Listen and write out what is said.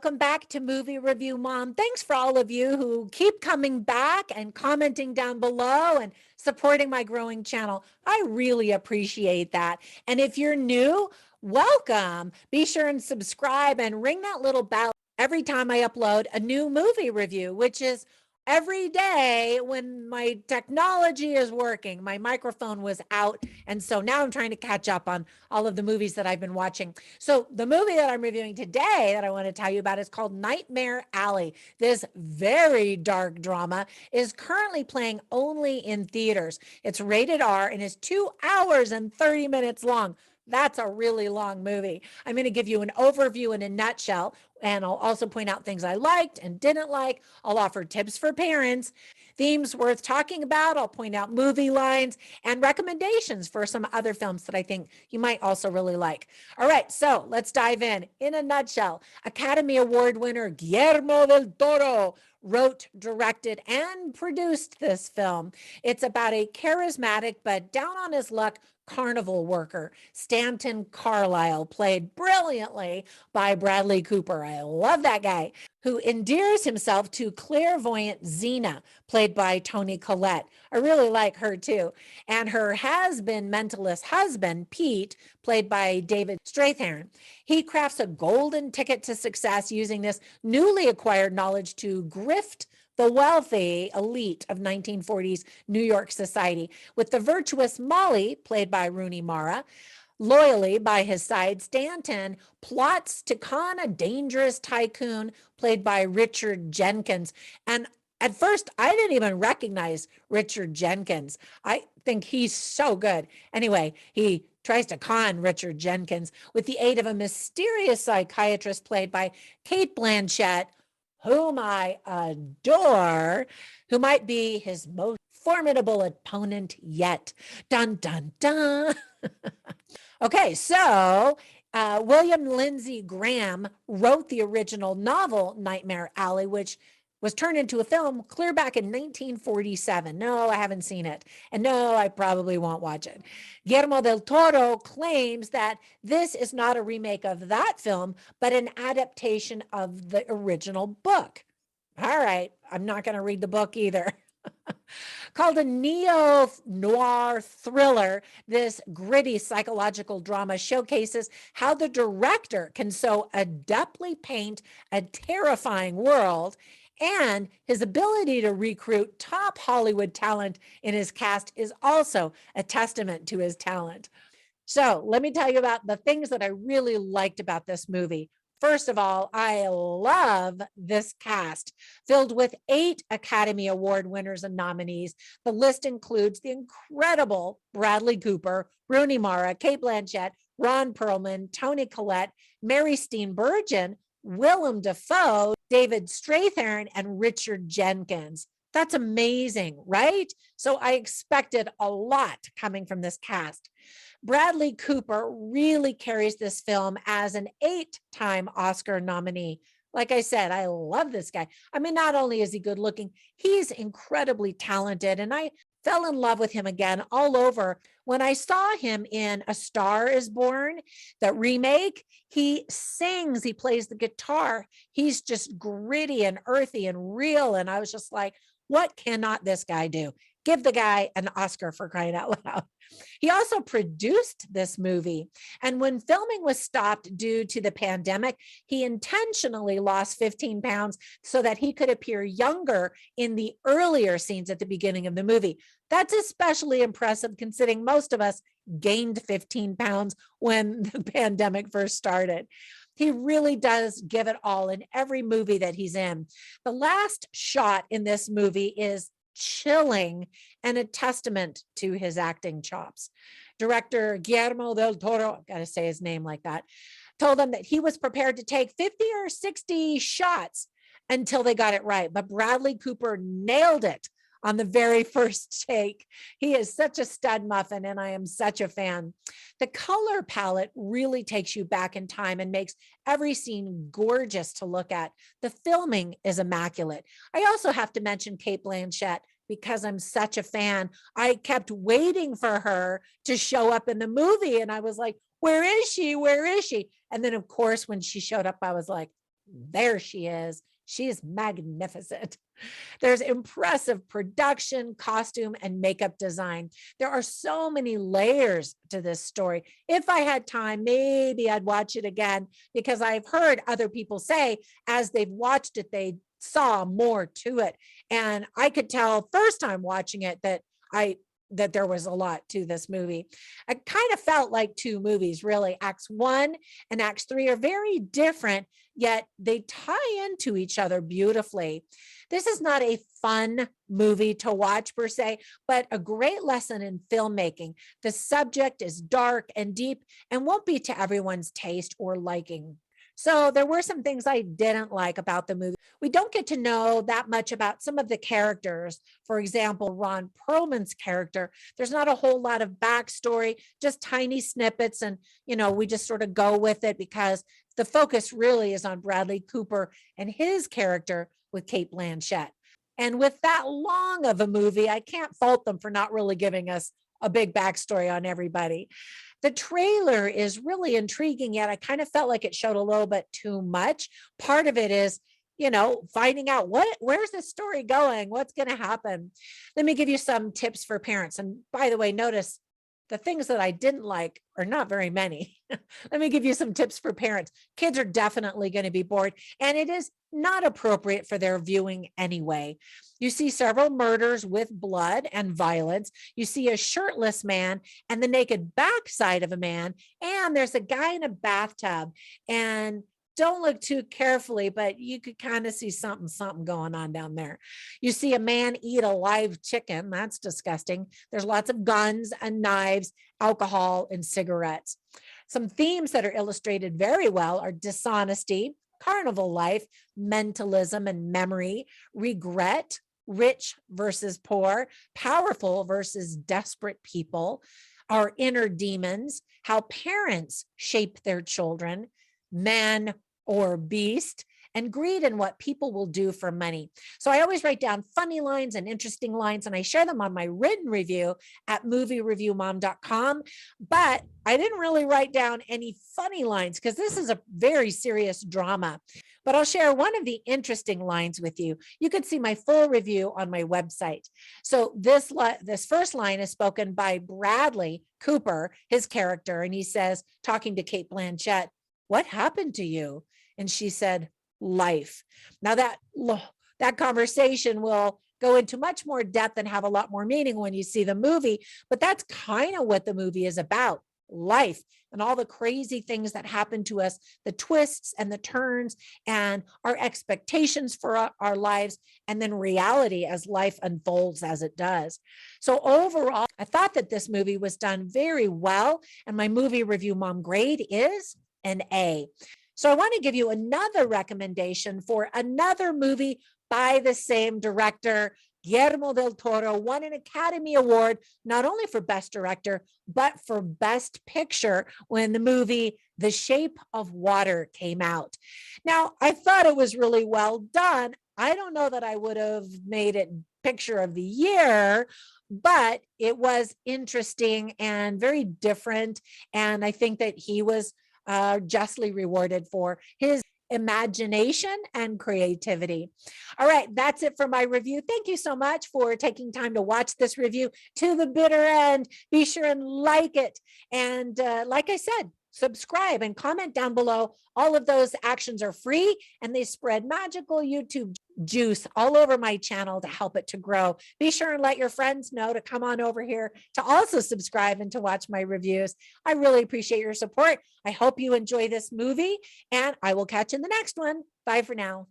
welcome back to Movie Review Mom. Thanks for all of you who keep coming back and commenting down below and supporting my growing channel. I really appreciate that. And if you're new, welcome. Be sure and subscribe and ring that little bell every time I upload a new movie review, which is every day when my technology is working. My microphone was out, and so now I'm trying to catch up on all of the movies that I've been watching. So the movie that I'm reviewing today that I want to tell you about is called Nightmare Alley. This very dark drama is currently playing only in theaters. It's rated R and is 2 hours and 30 minutes long. That's a really long movie. I'm going to give you an overview in a nutshell, and I'll also point out things I liked and didn't like. I'll offer tips for parents, themes worth talking about. I'll point out movie lines and recommendations for some other films that I think you might also really like. All right, so let's dive in. In a nutshell, Academy Award winner Guillermo del Toro wrote, directed, and produced this film. It's about a charismatic but down on his luck carnival worker, Stanton Carlisle, played brilliantly by Bradley Cooper. I love that guy, who endears himself to clairvoyant Xena, played by Toni Collette. I really like her too. And her has-been mentalist husband, Pete, played by David Strathairn. He crafts a golden ticket to success using this newly acquired knowledge to grift the wealthy elite of 1940s New York society, with the virtuous Molly, played by Rooney Mara, loyally by his side. Stanton plots to con a dangerous tycoon, played by Richard Jenkins. And at first, I didn't even recognize Richard Jenkins. I think he's so good. Anyway, he tries to con Richard Jenkins with the aid of a mysterious psychiatrist played by Cate Blanchett, whom I adore, who might be his most formidable opponent yet. Dun, dun, dun. Okay, so William Lindsay Graham wrote the original novel, Nightmare Alley, which was turned into a film clear back in 1947. No, I haven't seen it. And no, I probably won't watch it. Guillermo del Toro claims that this is not a remake of that film, but an adaptation of the original book. All right, I'm not going to read the book either. Called a neo-noir thriller, this gritty psychological drama showcases how the director can so adeptly paint a terrifying world, and his ability to recruit top Hollywood talent in his cast is also a testament to his talent. So let me tell you about the things that I really liked about this movie. First of all, I love this cast, filled with 8 Academy Award winners and nominees. The list includes the incredible Bradley Cooper, Rooney Mara, Cate Blanchett, Ron Perlman, Toni Collette, Mary Steenburgen, Willem Dafoe, David Strathairn, and Richard Jenkins. That's amazing, right? So I expected a lot coming from this cast. Bradley Cooper really carries this film as an 8-time Oscar nominee. Like I said, I love this guy. I mean, not only is he good looking, he's incredibly talented. And I fell in love with him again all over when I saw him in A Star is Born, that remake. He sings, he plays the guitar. He's just gritty and earthy and real. And I was just like, what cannot this guy do? Give the guy an Oscar, for crying out loud. He also produced this movie. And when filming was stopped due to the pandemic, he intentionally lost 15 pounds so that he could appear younger in the earlier scenes at the beginning of the movie. That's especially impressive considering most of us gained 15 pounds when the pandemic first started. He really does give it all in every movie that he's in. The last shot in this movie is chilling and a testament to his acting chops. Director Guillermo del Toro, I've got to say his name like that, told them that he was prepared to take 50 or 60 shots until they got it right. But Bradley Cooper nailed it on the very first take. He is such a stud muffin, and I am such a fan. The color palette really takes you back in time and makes every scene gorgeous to look at. The filming is immaculate. I also have to mention Cate Blanchett because I'm such a fan. I kept waiting for her to show up in the movie, and I was like, where is she? Where is she? And then, of course, when she showed up, I was like, There she is. She is magnificent. There's impressive production, costume, and makeup design. There are so many layers to this story. If I had time, maybe I'd watch it again, because I've heard other people say as they've watched it, they saw more to it. And I could tell first time watching it that there was a lot to this movie. I kind of felt like two movies, really. Acts 1 and Acts 3 are very different, yet they tie into each other beautifully. This is not a fun movie to watch per se, but a great lesson in filmmaking. The subject is dark and deep and won't be to everyone's taste or liking. So there were some things I didn't like about the movie. We don't get to know that much about some of the characters. For example, Ron Perlman's character, there's not a whole lot of backstory, just tiny snippets. And, we just sort of go with it because the focus really is on Bradley Cooper and his character with Cate Blanchett. And with that long of a movie, I can't fault them for not really giving us a big backstory on everybody. The trailer is really intriguing, yet I kind of felt like it showed a little bit too much. Part of it is, finding out where's the story going? What's going to happen? Let me give you some tips for parents. And by the way, notice the things that I didn't like are not very many. Let me give you some tips for parents. Kids are definitely going to be bored, and it is not appropriate for their viewing anyway. You see several murders with blood and violence. You see a shirtless man and the naked backside of a man, and there's a guy in a bathtub. And don't look too carefully, but you could kind of see something going on down there. You see a man eat a live chicken. That's disgusting. There's lots of guns and knives, alcohol, and cigarettes. Some themes that are illustrated very well are dishonesty, carnival life, mentalism and memory, regret, rich versus poor, powerful versus desperate people, our inner demons, how parents shape their children, man or beast, and greed and what people will do for money. So I always write down funny lines and interesting lines, and I share them on my written review at moviereviewmom.com. But I didn't really write down any funny lines because this is a very serious drama. But I'll share one of the interesting lines with you. You could see my full review on my website. So this first line is spoken by Bradley Cooper, his character, and he says, talking to Cate Blanchett, "What happened to you?" And she said, "Life." Now that conversation will go into much more depth and have a lot more meaning when you see the movie, but that's kind of what the movie is about. Life and all the crazy things that happen to us, the twists and the turns and our expectations for our lives, and then reality as life unfolds as it does. So overall, I thought that this movie was done very well, and my movie review mom grade is an A. So I want to give you another recommendation for another movie by the same director. Guillermo del Toro won an Academy Award, not only for Best Director, but for Best Picture when the movie The Shape of Water came out. Now, I thought it was really well done. I don't know that I would have made it Picture of the Year, but it was interesting and very different. And I think that he was justly rewarded for his imagination and creativity. All right, that's it for my review. Thank you so much for taking time to watch this review to the bitter end. Be sure and like it. And like I said, subscribe and comment down below. All of those actions are free, and they spread magical YouTube juice all over my channel to help it to grow. Be sure and let your friends know to come on over here to also subscribe and to watch my reviews. I really appreciate your support. I hope you enjoy this movie, and I will catch you in the next one. Bye for now.